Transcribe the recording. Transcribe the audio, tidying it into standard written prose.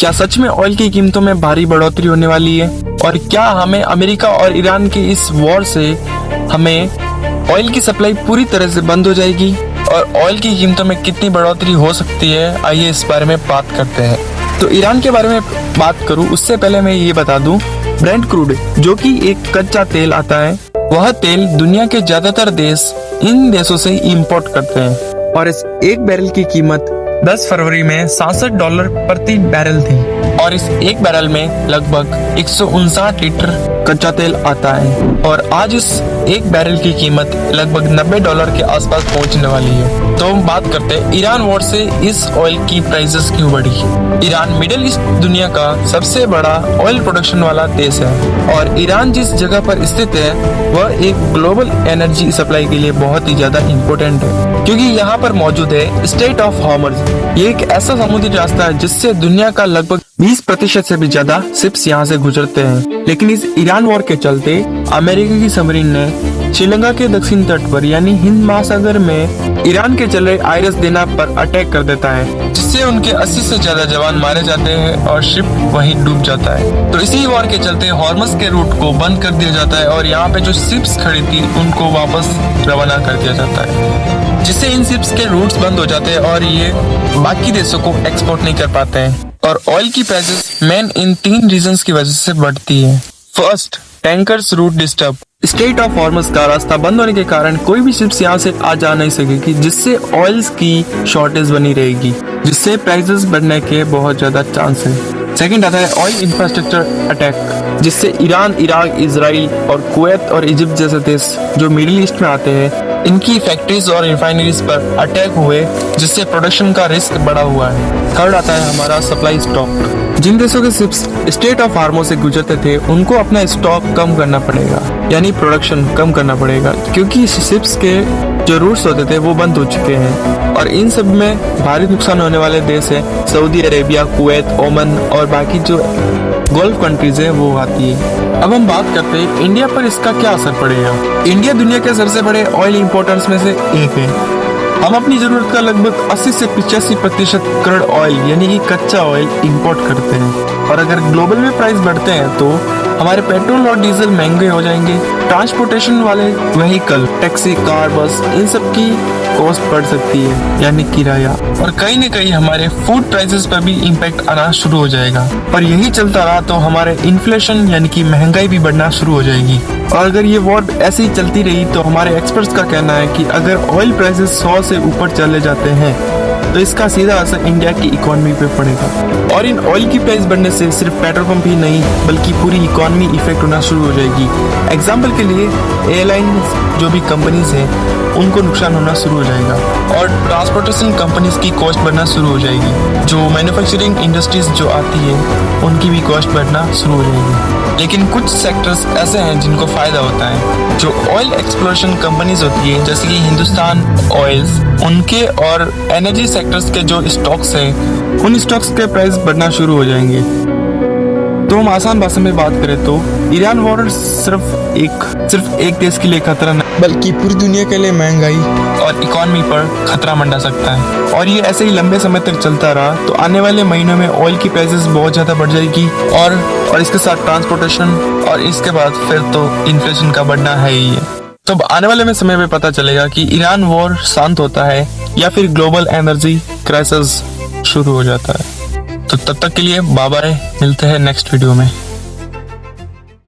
क्या सच में ऑयल की कीमतों में भारी बढ़ोतरी होने वाली है? और क्या हमें अमेरिका और ईरान के इस वॉर से हमें ऑयल की सप्लाई पूरी तरह से बंद हो जाएगी? और ऑयल की कीमतों में कितनी बढ़ोतरी हो सकती है, आइए इस बारे में बात करते हैं। तो ईरान के बारे में बात करूं उससे पहले मैं ये बता दूं, ब्रेंट क्रूड जो कि एक कच्चा तेल आता है, वह तेल दुनिया के ज्यादातर देश इन देशों से इंपोर्ट करते हैं और इस एक बैरल की कीमत 10 फरवरी में $67 प्रति बैरल थी और इस एक बैरल में लगभग 159 लीटर कच्चा तेल आता है और आज इस एक बैरल की कीमत लगभग $90 के आसपास पहुंचने वाली है। तो हम बात करते हैं ईरान वॉर से इस ऑयल की प्राइसेस क्यों बढ़ी। ईरान मिडिल ईस्ट दुनिया का सबसे बड़ा ऑयल प्रोडक्शन वाला देश है और ईरान जिस जगह पर स्थित है वह एक ग्लोबल एनर्जी सप्लाई के लिए बहुत ही ज्यादा इम्पोर्टेंट है, क्योंकि यहाँ पर मौजूद है स्ट्रेट ऑफ हॉर्मुज़। ये एक ऐसा समुद्री रास्ता है जिससे दुनिया का लगभग 20% से भी ज्यादा शिप्स यहाँ से गुजरते हैं। लेकिन इस ईरान वॉर के चलते अमेरिका की सबमरीन ने श्रीलंका के दक्षिण तट पर यानी हिंद महासागर में ईरान के चल रहे आईरस देना पर अटैक कर देता है, जिससे उनके 80 से ज्यादा जवान मारे जाते हैं और शिप वहीं डूब जाता है। तो इसी वॉर के चलते हॉर्मस के रूट को बंद कर दिया जाता है और यहाँ पे जो शिप्स खड़ी थी उनको वापस रवाना कर दिया जाता है, जिससे इन शिप्स के रूट्स बंद हो जाते हैं और ये बाकी देशों को एक्सपोर्ट नहीं कर पाते हैं। और ऑयल की प्राइसेस मेन इन 3 रीजंस की वजह से बढ़ती है। First, tankers route disturb. Strait of Hormuz का रास्ता बंद होने के कारण कोई भी शिप्स यहाँ से आ जा नहीं सकेगी, जिससे ऑयल्स की शॉर्टेज बनी रहेगी, जिससे प्राइसेस बढ़ने के बहुत ज्यादा चांस है। सेकंड आता है ऑयल इंफ्रास्ट्रक्चर अटैक, जिससे ईरान, इराक, इजराइल और कुवैत और इजिप्ट जैसे देश जो मिडिल ईस्ट में आते हैं, इनकी फैक्ट्रीज और रिफाइनरीज पर अटैक हुए, जिससे प्रोडक्शन का रिस्क बढ़ा हुआ है। थर्ड आता है हमारा सप्लाई स्टॉक। जिन देशों के शिप्स स्ट्रेट ऑफ हॉर्मुज़ से गुजरते थे उनको अपना स्टॉक कम करना पड़ेगा, यानी प्रोडक्शन कम करना पड़ेगा, क्योंकि शिप्स के जो रूट्स होते थे वो बंद हो चुके हैं और इन सब में भारी नुकसान होने वाले देश है सऊदी अरेबिया, कुवैत, ओमान और बाकी जो गल्फ कंट्रीज है वो आती है। अब हम बात करते हैं इंडिया पर इसका क्या असर पड़ेगा। इंडिया दुनिया के सबसे बड़े ऑयल इंपोर्टर्स में से एक है। हम अपनी जरूरत का लगभग 80 से 85% क्रूड ऑयल यानी कि कच्चा ऑयल इंपोर्ट करते हैं और अगर ग्लोबल में प्राइस बढ़ते हैं तो हमारे पेट्रोल और डीजल महंगे हो जाएंगे। ट्रांसपोर्टेशन वाले व्हीकल, टैक्सी, कार, बस, इन सब की कॉस्ट बढ़ सकती है यानी किराया, और कहीं न कहीं हमारे फूड प्राइसेस पर भी इम्पैक्ट आना शुरू हो जाएगा। और यही चलता रहा तो हमारे इन्फ्लेशन यानी कि महंगाई भी बढ़ना शुरू हो जाएगी। और अगर ये वॉर ऐसे ही चलती रही तो हमारे एक्सपर्ट्स का कहना है कि अगर ऑयल प्राइसेस 100 से ऊपर चले जाते हैं तो इसका सीधा असर इंडिया की इकोनॉमी पे पड़ेगा। और इन ऑयल की प्राइस बढ़ने से सिर्फ पेट्रोल पंप ही नहीं बल्कि पूरी इकोनॉमी इफेक्ट होना शुरू हो जाएगी। एग्जाम्पल के लिए एयरलाइंस जो भी कंपनीज हैं उनको नुकसान होना शुरू हो जाएगा और ट्रांसपोर्टेशन कंपनीज की कॉस्ट बढ़ना शुरू हो जाएगी। जो मैन्युफैक्चरिंग इंडस्ट्रीज जो आती है उनकी भी कॉस्ट बढ़ना शुरू हो जाएगी। लेकिन कुछ सेक्टर्स ऐसे हैं जिनको फायदा होता है। जो ऑयल एक्सप्लोरेशन कंपनीज होती है जैसे कि हिंदुस्तान ऑयल्स, उनके और एनर्जी सेक्टर्स के जो स्टॉक्स हैं उन स्टॉक्स के प्राइस बढ़ना शुरू हो जाएंगे। तो हम आसान भाषा में बात करें तो ईरान वॉर सिर्फ एक देश के लिए खतरा नहीं बल्कि पूरी दुनिया के लिए महंगाई और इकोनॉमी पर खतरा मंडा सकता है। और ये ऐसे ही लंबे समय तक चलता रहा तो आने वाले महीनों में ऑयल की प्राइसेस बहुत ज्यादा बढ़ जाएगी और इसके साथ ट्रांसपोर्टेशन और इसके बाद फिर तो इन्फ्लेशन का बढ़ना है ही है। तो आने वाले में समय में पता चलेगा कि ईरान वॉर शांत होता है या फिर ग्लोबल एनर्जी क्राइसिस शुरू हो जाता है। तो तब तक के लिए बाय बाय, मिलते हैं नेक्स्ट वीडियो में।